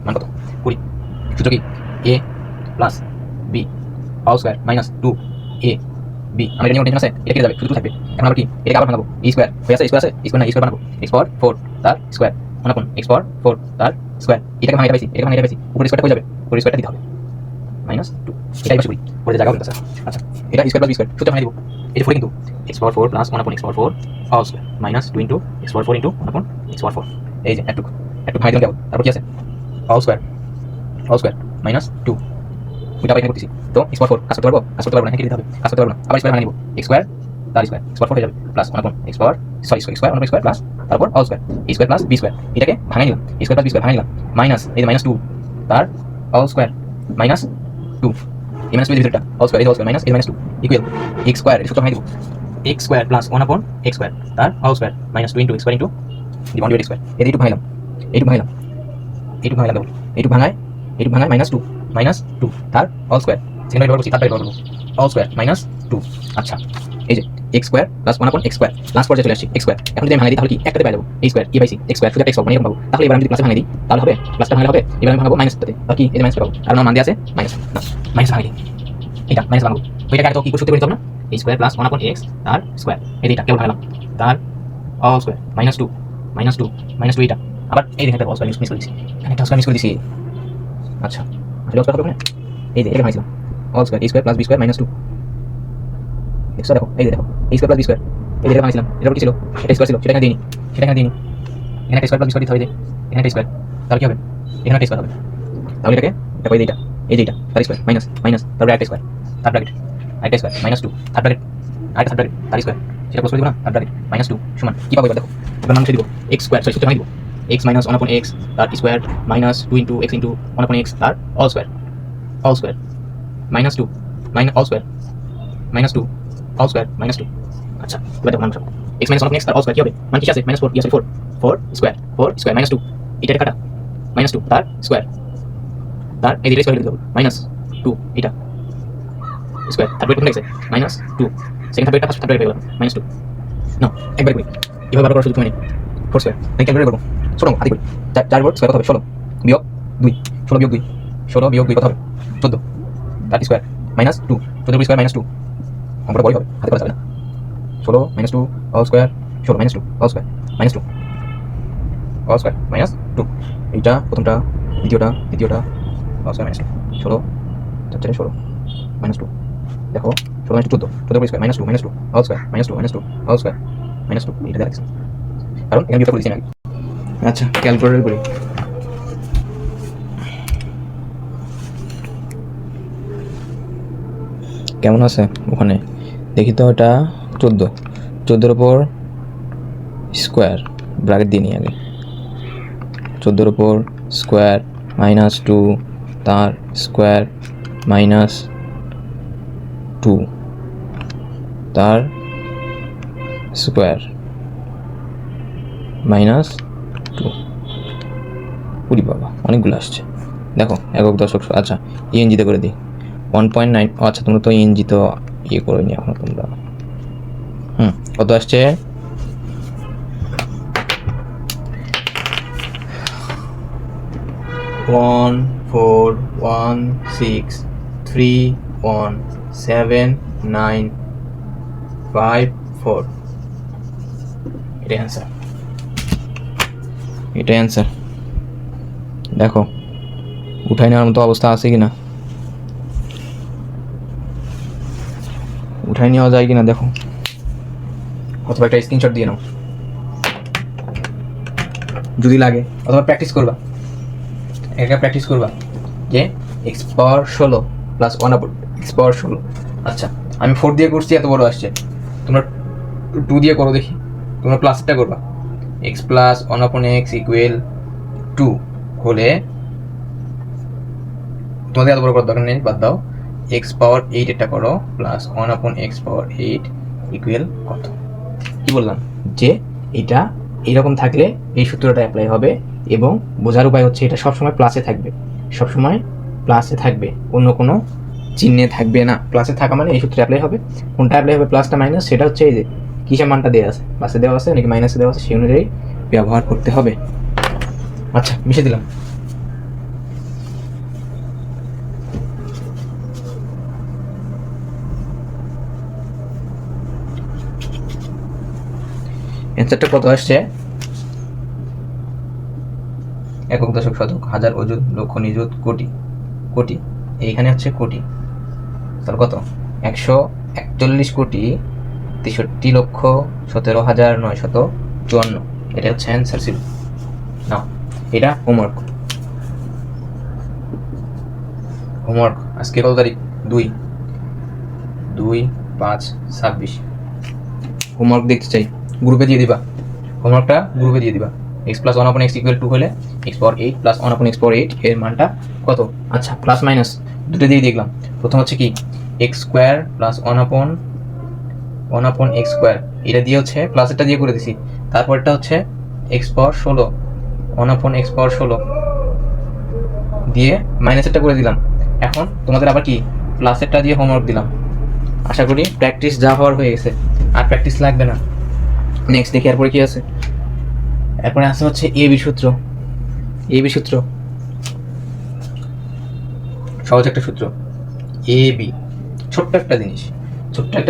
মান কত 20। সূত্র কি A plus B whole square minus 2 A B. আমাদের নিয়ম টেনশন আছে, এটা কেটে যাবে, শুধু থাকবে। এখন আবার কি এটাকে আবার ভাঙাবো, ই স্কয়ার হয়ে আছে, স্কয়ার না ই স্কয়ার বানাবো, এক্স পাওয়ার 4 তার স্কয়ার অনাপন এক্স পাওয়ার 4 তার স্কয়ার। এটাকে ভাঙাইতে পাইছি, উপরে স্কয়ারটা হয়ে যাবে, উপরে স্কয়ারটা দিতে হবে মাইনাস 2। এটাই পাশে করি, পরে জায়গা হবে। আচ্ছা এটা স্কয়ার প্লাস বি স্কয়ার সূত্র ভাঙাই দিব। এই যে 4 কিন্তু এক্স পাওয়ার 4 প্লাস 1 আপন X power 4 whole square minus 2 into X power 4 into 1 আপন এক্স পাওয়ার 4। এই যে একটু ভাঙাই দিলাম কেবল, তারপর কি আছে হোল স্কয়ার মাইনাস 2, ওইটা এখানে করতেছি। তো এক্স পাওয়ার 4 কাজ করতে পারবো না, এখানে দিতে হবে, কাজ করতে পারবো না। আবার স্কয়ার ভাঙা নিব, এক্স স্কয়ার তার স্কয়ার এক্স পাওয়ার 4 হয়ে যাবে প্লাস 1 আপন এক্স পাওয়ার স্কয়ার 1 স্কয়ার প্লাস তারপর হোল স্কয়ার এ স্কয়ার প্লাস বি স্কয়ার। এটাকে ভাঙাই নিলাম, এ স্কয়ার প্লাস বি স্কয়ার ভাঙাই নিলাম, মাইনাস এই যে মাইনাস 2 তার হোল স্কয়ার মাইনাস 2 এই মাইনাস 2 এর ভিতরটা হোল স্কয়ার মাইনাস এই মাইনাস 2 ইকুয়াল এক্স স্কয়ার। এটা সূত্র ভাঙাই দিব, এক্স স্কয়ার প্লাস 1 আপন এক্স স্কয়ার তার whole square minus 2 into X square into divide by X square. এইটুকু ভাঙাইলাম এইটুকু ভাঙাই মাইনাস 2 তার হোল স্কয়ার, সেকেন্ড ব্যবহার করছি, তার ব্যবহার করব হোল স্কয়ার মাইনাস 2। আচ্ছা এই যে এক্স স্কয়ার প্লাস 1 আপন এক্স স্কয়ার লাস্ট পর্যায়ে চলে আসছে এক্স স্কয়ার। এখন যদি আমি ভাঙাই দিই তাহলে কি একটাতে পেয়ে যাবো এই square E by C X square শুধু একটা এক্স পাবো, এরকম পাবো। তাহলে এবার আমি যদি প্লাসে ভাঙাই দিই তাহলে হবে, প্লাসটা ভাঙালে হবে, এবার আমি ভাঙাবো মাইনাসটাতে, আর কি এই মাইনাস পাবো, আর আমার মান দিয়ে আছে মাইনাস ভাঙাই দিই, এটা মাইনাস ভাঙাবো। ওইটাকে তো কি করতে পারি তবে না, এই স্কয়ার প্লাস 1 আপন এক্স তার স্কয়ার, এইটা কেবল ভাঙলাম তার হোল স্কয়ার মাইনাস 2 এটা আবার এই দেখে একটা হোল স্কয়ার মিস করে দিছি, এখানে একটা স্কয়ার মিস করে দিছি। আচ্ছা আসলে স্কয়ার হবে না, এই যে এটা ভাঙাইছিলাম whole square a square plus b square minus 2। দেখো দেখো এই যে দেখো a square plus b square, এই যে ভাঙাইছিলাম, এটা কি ছিল, এটা স্কয়ার ছিল, সেটা এখানে দিইনি, এখানে একটা স্কয়ার প্লাস b স্কয়ার দিতে হবে, এখানে একটা স্কয়ার, তাহলে কি হবে, এখানে একটা স্কয়ার হবে। তাহলে এটাকে দেখো এই যে এটা তার স্কয়ার মাইনাস তারপরে একটা স্কয়ার তার ব্র্যাকেট একটা স্কয়ার মাইনাস 2 তার ব্র্যাকেট আরেকটা ব্র্যাকেট তার স্কয়ার, সেটা ক্লোজ করে দিব না, তার ব্র্যাকেট মাইনাস 2 সমান কি পাবো এবার দেখো, এবার মান মুছে দিব x স্কয়ার, সরি সূত্র ভাঙাই দিব x মাইনাস 1 আপন x তার square minus 2 into x into 1 আপন x তার whole square minus 2 whole square minus 2 whole square minus 2। আচ্ছা এবার দেখো মান মুছে x মাইনাস 1 আপন x তার হোল স্কয়ার কি হবে, মান কি আছে মাইনাস 4 কি আছে 4 স্কয়ার মাইনাস 2 এটা কাটা মাইনাস 2 তার স্কয়ার তার এই দিকে স্কয়ার লিখে দেব মাইনাস 2 এটা স্কয়ার, তারপরে কোনটা আছে মাইনাস 2, সেকেন্ড থার্ড এটা ফার্স্ট থার্ড পেয়ে গেলাম মাইনাস 2। না একবার করি এভাবে বার করার সুযোগ মানে 4 স্কয়ার তাই ক্যালকুলেট করব, ছোট আদি করি 4 বর্গ স্কয়ার কত হবে 16 বিয়োগ 2 16 বিয়োগ 2 কত হবে 14 তার স্কয়ার মাইনাস 2 14 স্কয়ার মাইনাস 2 অঙ্কটা বড় হবে, হাতে করা যাবে না। 16 minus 2 whole square 16 minus 2 whole square minus 2 whole square minus 2, এইটা প্রথমটা দ্বিতীয়টা হোল স্কয়ার মাইনাস 2 16 16 মাইনাস 2 দেখো 16 minus 14 square minus 2 whole square minus 2 whole square minus 2 এটা দেখছেন, কারণ এখানে বিয়োগ করে দিয়েছি আমি। আচ্ছা ক্যালকুলেটর করি, কেমন আছে ওখানে দেখি তো, এটা 14 উপর স্কোয়ার ব্র্যাকেট দিয়ে নিই আগে, 14 উপর স্কোয়ার মাইনাস 2 তার স্কোয়ার মাইনাস 2 তার স্কোয়ার মাইনাস 2। পুরি বাবা অনেকগুলো আসছে, দেখো একক দশক। আচ্ছা ইএনজিতে করে দিই 1.9। আচ্ছা তোমরা তো ইএনজি তো ইয়ে করে নি এখন তোমরা, কত আসছে 14163179554, এটাই অ্যান্সার। দেখো উঠাই নেওয়ার মতো অবস্থা আছে কিনা, উঠাই নেওয়া যায় কিনা দেখো, অথবা একটা স্ক্রিনশট দিয়ে নাও যদি লাগে, অথবা প্র্যাকটিস করবা যে এক্স পাওয়ার 16 প্লাস 1 আপন এক্স পাওয়ার 16। আচ্ছা আমি 4 দিয়ে করছি, এত বড় আসছে, তোমরা 2 দিয়ে করো দেখি, তোমরা প্লাসটা করবা এক্স প্লাস 1 আপন এক্স ইকুয়াল 2 হলে তোমাদের এত বড় করার দরকার নেই, বাদ দাও। এক্স পাওয়ার 8 এটা করো প্লাস 1/x⁴ ইকুয়াল কত? কি বললাম যে এটা এইরকম থাকলে এই সূত্রটা অ্যাপ্লাই হবে, এবং বোঝার উপায় হচ্ছে এটা সবসময় প্লাসে থাকবে, সবসময় প্লাসে থাকবে, অন্য কোনো চিহ্নে থাকবে না। প্লাসে থাকা মানে এই সূত্রে অ্যাপ্লাই হবে। কোনটা অ্যাপ্লাই হবে প্লাসটা মাইনাস, সেটা হচ্ছে এই যে কিসের মানটা দেওয়া আছে, প্লাসে দেওয়া আছে নাকি মাইনাসে দেওয়া আছে সেই অনুযায়ী ব্যবহার করতে হবে। আচ্ছা, মিশে দিলাম। অ্যান্সারটা কত আসছে? একক, দশক, শতক, হাজার, অযুত, লক্ষ, নিযুত, কোটি। কোটি এইখানে হচ্ছে কোটি, তাহলে কত? 141,63,17,954। এটা হচ্ছে অ্যান্সার ছিল না। এটা হোমওয়ার্ক। আজকে কত তারিখ? 2/5/26। হোমওয়ার্ক দেখতে চাই, গ্রুপে দিয়ে দিবা। হোমওয়ার্কটা গ্রুপে দিয়ে দিবা। x + 1/x = 2 হলে x⁴ প্লাস 1/x⁴ এর মানটা কত? আচ্ছা, প্লাস মাইনাস দুটো দিয়ে দেখলাম। প্রথম হচ্ছে কি x² প্লাস 1/x², এটা দিয়ে হচ্ছে প্লাসেরটা দিয়ে করে দিছি। তারপরটা হচ্ছে x⁴ 1/x⁴ দিয়ে মাইনাসেরটা করে দিলাম। এখন তোমাদের আবার কি প্লাসেরটা দিয়ে হোমওয়ার্ক দিলাম। আশা করি প্র্যাকটিস যা হওয়ার হয়ে গেছে, আর প্র্যাকটিস লাগবে না। নেক্সট দেখি এরপরে কি আছে। এরপরে আছে হচ্ছে এবি সূত্র। সহজ একটা সূত্র, এবি। ছোট্ট একটা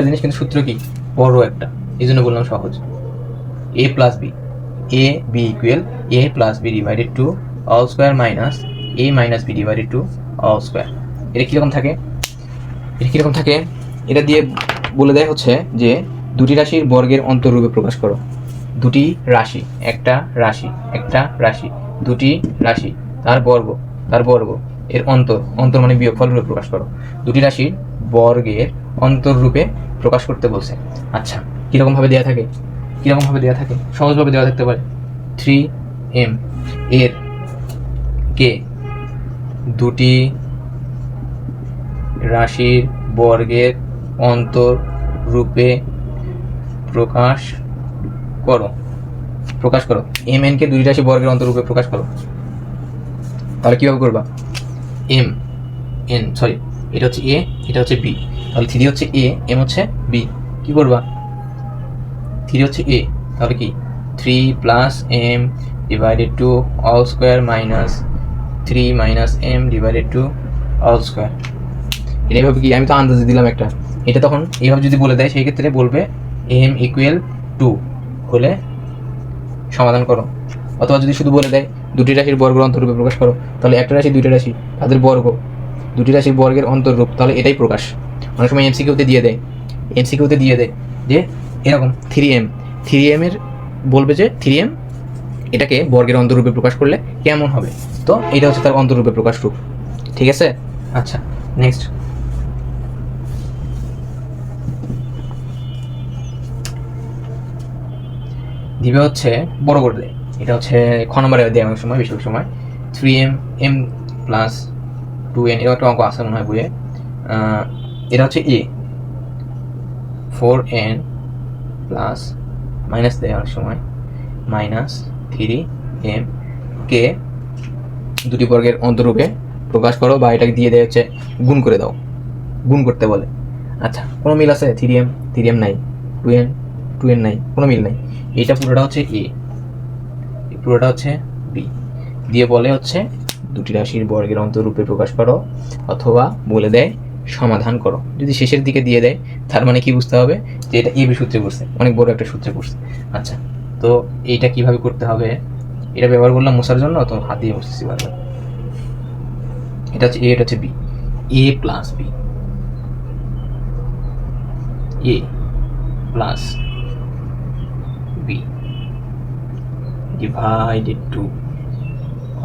জিনিস কিন্তু সূত্র কি বড় একটা, এই জন্য বললাম সহজ। a plus B, a b equal a plus B divided two all square minus a minus B divided two all square. এটা কীরকম থাকে? এটা দিয়ে বলে দেয় হচ্ছে যে দুটি রাশির বর্গের অন্তররূপে প্রকাশ করো। দুটি রাশি, একটা রাশি, দুটি রাশি, তার বর্গ এর অন্তর মানে বিয়োগফল রূপে প্রকাশ করো। দুটি রাশির বর্গের অন্তররূপে প্রকাশ করতে বলছে। আচ্ছা, কিরকম ভাবে দেওয়া থাকে? সহজভাবে দেওয়া থাকতে পারে। 3m এর কে দুটি রাশির বর্গের অন্তররূপে প্রকাশ করো। mn কে দুটি রাশির বর্গের অন্তররূপে প্রকাশ করো। তাহলে কিভাবে করবা? এটা হচ্ছে a, এটা হচ্ছে b, তাহলে 3 হচ্ছে a, m হচ্ছে b। কি করবা? 3 হচ্ছে a, তাহলে কি 3 plus m divided two all square minus 3 minus m divided two all square. এটা এইভাবে কি, আমি তো আন্দাজে দিলাম একটা। এটা তখন এইভাবে যদি বলে দেয় সেই ক্ষেত্রে বলবে m = 2 হলে সমাধান করো। অথবা যদি শুধু বলে দেয় দুটি রাশির বর্গের অন্তররূপে প্রকাশ করো, তাহলে একটা রাশি দুইটা রাশি তাদের বর্গ, দুটি রাশির বর্গের অন্তররূপ, তাহলে এটাই প্রকাশ। অনেক সময় এমসিকিউতে দিয়ে দেয় যে এরকম 3m এর বলবে যে 3m এটাকে বর্গের অন্তররূপে প্রকাশ করলে কেমন হবে, তো এটা হচ্ছে তার অন্তররূপে প্রকাশ রূপ। ঠিক আছে? আচ্ছা, নেক্সট দিবে হচ্ছে বড় করে দেয়। এটা হচ্ছে খ নম্বরে দেয় অনেক সময়, বেশিরভাগ সময় 3m m প্লাস 2n, এরকম একটা অঙ্ক আছে মনে হয় বইয়ে। এটা হচ্ছে a 4n প্লাস মাইনাস দেয় অনেক সময় মাইনাস 3m কে দুটি বর্গের অন্তররূপে প্রকাশ করো, বা এটাকে দিয়ে দেয় হচ্ছে গুণ করে দাও, গুণ করতে বলে। আচ্ছা, কোনো মিল আছে? 3m নাই, 2n নাই, কোনো মিল নাই। এইটা পুরোটা হচ্ছে a, পুরোটা হচ্ছে b, দিয়ে বলে হচ্ছে দুটি রাশির বর্গের অন্তররূপে প্রকাশ করো, অথবা বলে দেয় সমাধান করো। যদি শেষের দিকে দিয়ে দেয় তার মানে কি বুঝতে হবে যে এটা এবি সূত্রে পড়ছে, অনেক বড় একটা সূত্রে পড়ছে। আচ্ছা, তো এইটা কিভাবে করতে হবে? এটা ব্যবহার করলাম মোছার জন্য, তো হাত দিয়ে বসতেছি বারবার। এটা হচ্ছে a, এটা হচ্ছে b, a প্লাস b, a প্লাস b divided to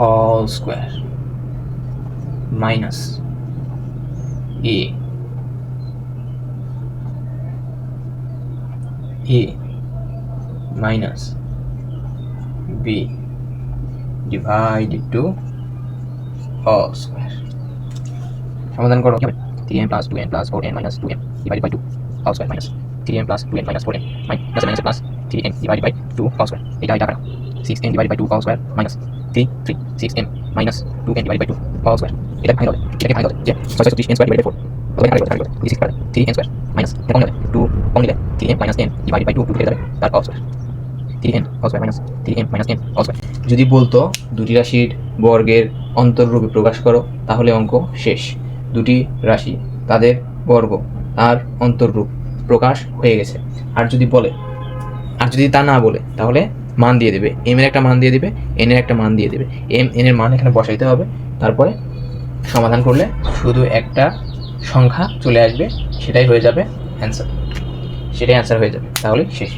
all square minus a minus b divided to all square। সমাধান করো। 3n plus 2n plus 4n minus 2m divided by 2 all square minus 3n plus 2n minus 4n minus plus 3n divided by 2 all square এটা কাটা 6n divided by 2 all square minus 6n minus 2n divided by 2 all square এটা ভাগ হবে এটাকে ভাগ হবে যে 636n square divided by 4 তবে কাটা হবে 6 কাটা 3n square minus এটা কম যাবে 2 কম নিলে 3n minus n divided by 2 কেটে যাবে তার all square 3n all square minus 3n minus n all square যদি বলতো দুটি রাশির বর্গের অন্তররূপে প্রকাশ করো তাহলে অঙ্ক শেষ দুটি রাশি তাদের বর্গ আর অন্তররূপ প্রকাশ হয়ে গেছে আর যদি তা না বলে তাহলে মান দিয়ে দেবে m এর একটা মান দিয়ে দেবে n এর একটা মান দিয়ে দেবে m n এর মান এখানে বসাইতে হবে তারপরে সমাধান করলে শুধু একটা সংখ্যা চলে আসবে সেটাই হয়ে যাবে অ্যান্সার হয়ে যাবে তাহলে শেষ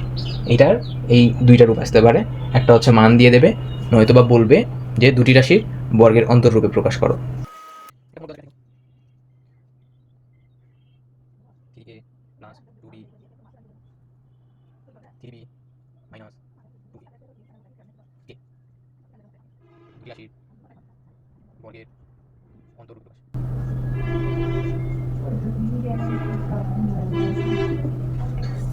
এইটার এই দুইটা রূপ আসতে পারে একটা হচ্ছে মান দিয়ে দেবে নয়তোবা বলবে যে দুটি রাশির বর্গের অন্তররূপে প্রকাশ করো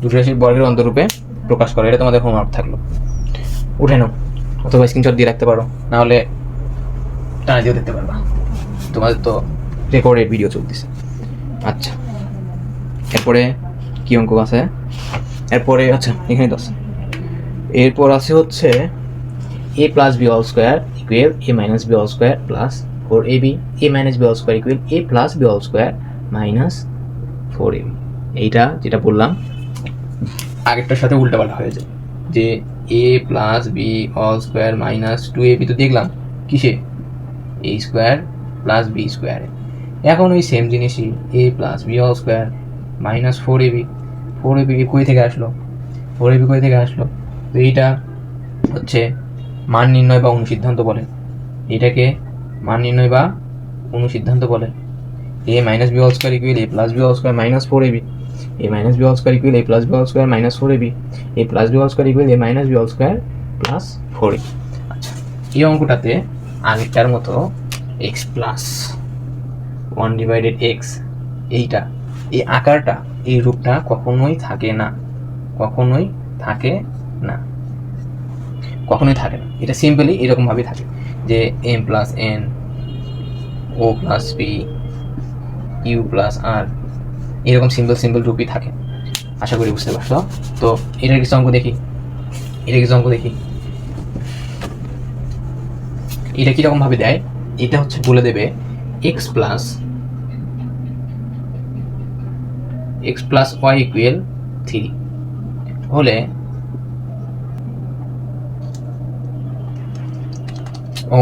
দুটি রাশির বর্গের অন্তররূপে প্রকাশ করো এটা তোমাদের হোমওয়ার্ক থাকলো উঠে নাও অথবা স্ক্রিনশট দিয়ে রাখতে পারো নাহলে টানা দিয়েও দেখতে পারবা তোমাদের তো রেকর্ডেড ভিডিও চলতেছে আচ্ছা এরপরে কি অঙ্ক আছে এরপরে আচ্ছা এখানে তো আছে এরপর আছে হচ্ছে a plus b all square equal a minus b all square plus 4ab a minus b all square equal a plus b all square minus 4ab এইটা যেটা বললাম আগেরটার সাথে উল্টাপাল্টা হয়ে যায় যে a plus b all square minus 2ab তো দেখলাম কিসে a square plus b square এখন ওই সেম জিনিসই a plus b all square minus 4ab কই থেকে আসলো 4ab কই থেকে আসলো তো এইটা হচ্ছে মান নির্ণয় বা অনুসিদ্ধান্ত বলে এটাকে মান নির্ণয় বা অনুসিদ্ধান্ত বলে a minus b all square equal a plus b all square minus 4ab a minus b all square equal a plus b all square minus 4ab a plus b all square equal a minus b all square plus 4ab আচ্ছা এই অঙ্কটাতে আগেরটার মতো x plus 1 divided x এইটা এই আকারটা এই রূপটা কখনোই থাকে না এটা সিম্পলি এরকম ভাবে থাকে যে m plus n o plus p u plus r এরকম সিম্পল রূপই থাকে আশা করি বুঝতে পারছো তো এটার কিছু অঙ্ক দেখি এটা কিরকম ভাবে দেয় এটা হচ্ছে বলে দেবে x plus y equal 3 হলে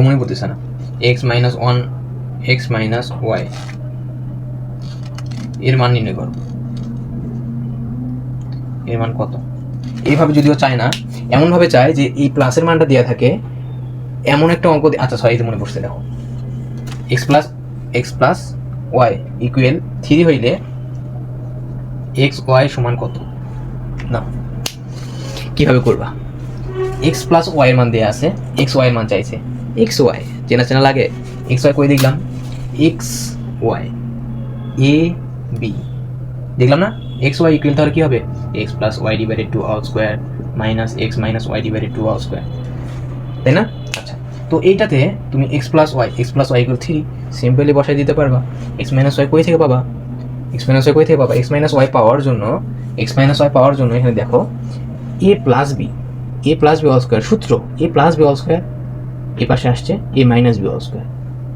মনে পড়তেছে না x minus 1 x minus y এর মান নির্ণয় করো এর মান কত এইভাবে যদিও চায় না এমন ভাবে চায় যে এই প্লাসের মানটা দেয়া থাকে এমন একটা অঙ্ক আচ্ছা সরি মনে পড়ছে দেখো x plus y equal 3 হইলে x y সমান কত না কিভাবে করবা x plus y এর মান দেয়া আছে x y এর মান চাইছে x y চেনা লাগে x y কই দেখলাম x y a b দেখলাম না x y ইকুয়াল তাহলে কি হবে x plus y divided 2 all square minus x minus y divided 2 all square তাই না আচ্ছা তো এইটাতে তুমি x plus y equal 3 simply বসাই দিতে পারবা x minus y কই থেকে পাবা x minus y পাওয়ার জন্য এখানে দেখো a plus b all square সূত্র a plus b all square এই পাশে আসছে a minus b all square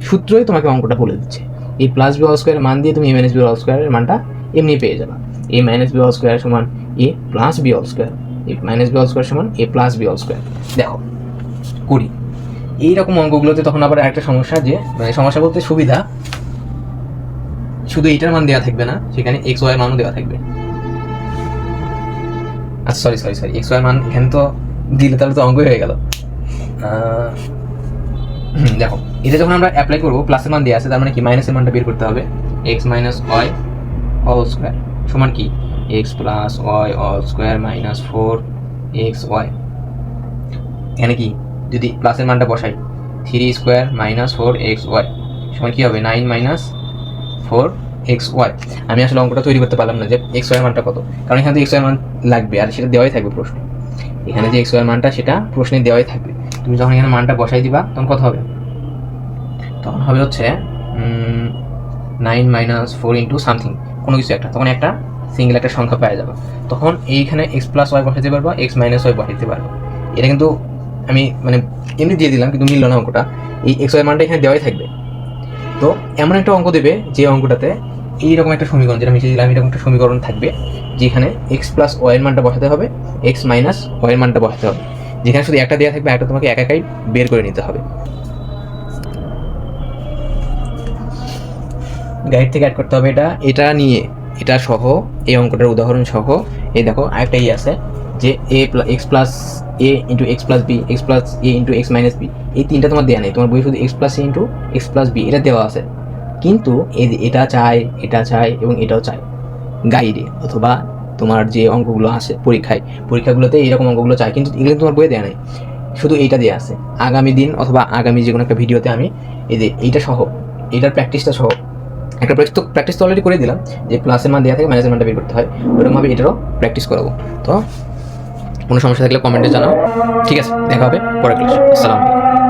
সূত্রই তোমাকে অঙ্কটা বলে দিচ্ছে a plus b all square মান দিয়ে তুমি a minus b all square এর মানটা এমনি পেয়ে যাবে a minus b all square সমান a plus b all square a minus b all square সমান a plus b all square দেখো করি এইরকম অঙ্কগুলোতে তখন আবার একটা সমস্যা যে মানে সমস্যা বলতে সুবিধা শুধু এইটার মান দেওয়া থাকবে না সেখানে x y এর মানও দেওয়া থাকবে আচ্ছা সরি x y এর মান এখানে তো দিলে তাহলে তো অঙ্কই হয়ে গেল দেখো এটা যখন আমরা অ্যাপ্লাই করবো প্লাসের মান দেওয়া আছে তার মানে কি মাইনাসের মানটা বের করতে হবে x minus y all square সমান কি x plus y all square minus 4xy এখানে কি যদি প্লাসের মানটা বসাই 3 স্কয়ার minus 4xy সমান কি হবে 9 minus 4 এক্স ওয়াই। আমি আসলে অঙ্কটা তৈরি করতে পারলাম না যে এক্স ওয়াই মানটা কত, কারণ এখানে তো এক্স ওয়াই মান লাগবে আর সেটা দেওয়াই থাকবে প্রশ্নে। এখানে যে এক্স ওয়াই মানটা সেটা প্রশ্নে দেওয়াই থাকবে। তুমি যখন এখানে মানটা বসাই দিবা তখন কত হবে? তখন হবে হচ্ছে 9 - 4 ইন্টু সামথিং কোনো কিছু একটা, তখন একটা সিঙ্গেল একটা সংখ্যা পাওয়া যাবে। তখন এইখানে এক্স প্লাস ওয়াই বসাতে পারবো, এক্স মাইনাস ওয়াই বসাতে পারবো। এটা কিন্তু আমি মানে এমনি দিয়ে দিলাম, কিন্তু মিললো না অঙ্কটা। এই এক্স ওয়াই মানটা এখানে দেওয়াই থাকবে। তো এমন একটা অঙ্ক দেবে যে অঙ্কটাতে এইরকম একটা সমীকরণ, যেটা মিশিয়ে দিলাম, এরকম একটা সমীকরণ থাকবে যেখানে এক্স প্লাস ওয়াই এর মানটা বসাতে হবে, এক্স মাইনাস ওয়াই এর মানটা বসাতে হবে, যেখানে শুধু একটা দেওয়া থাকবে, একটা তোমাকে একাই বের করে নিতে হবে, গাইড থেকে অ্যাড করতে হবে। এটা নিয়ে এটা সহ এই অঙ্কটার উদাহরণ সহ এই দেখো আরেকটা আছে যে X plus A into X plus B, X plus A into X minus B, এই তিনটা তোমার দেওয়া নেই, তোমার বই শুধু X plus A into X plus B এটা দেওয়া আছে। কিন্তু এটা চাই, এটা চাই এবং এটাও চাই গাইডে অথবা তোমার যে অঙ্কগুলো আছে পরীক্ষাগুলোতে এইরকম অঙ্কগুলো চাই, কিন্তু এগুলো তোমার বইয়ে দেওয়া নেই, শুধু এইটা দেওয়া আছে। আগামী দিন অথবা আগামী যে কোনো একটা ভিডিওতে আমি এই যে এইটা সহ এইটার প্র্যাকটিসটা সহ একটা প্র্যাকটিস তো অলরেডি করে দিলাম, যে প্লাসের মান দেওয়া থাকে মাইনাসের মানটা বের করতে হয়, ওরকমভাবে এটারও প্র্যাকটিস করাবো। তো কোনো সমস্যা থাকলে কমেন্টে জানাও। ঠিক আছে, দেখা হবে পরের ক্লাসে। আসসালামু আলাইকুম।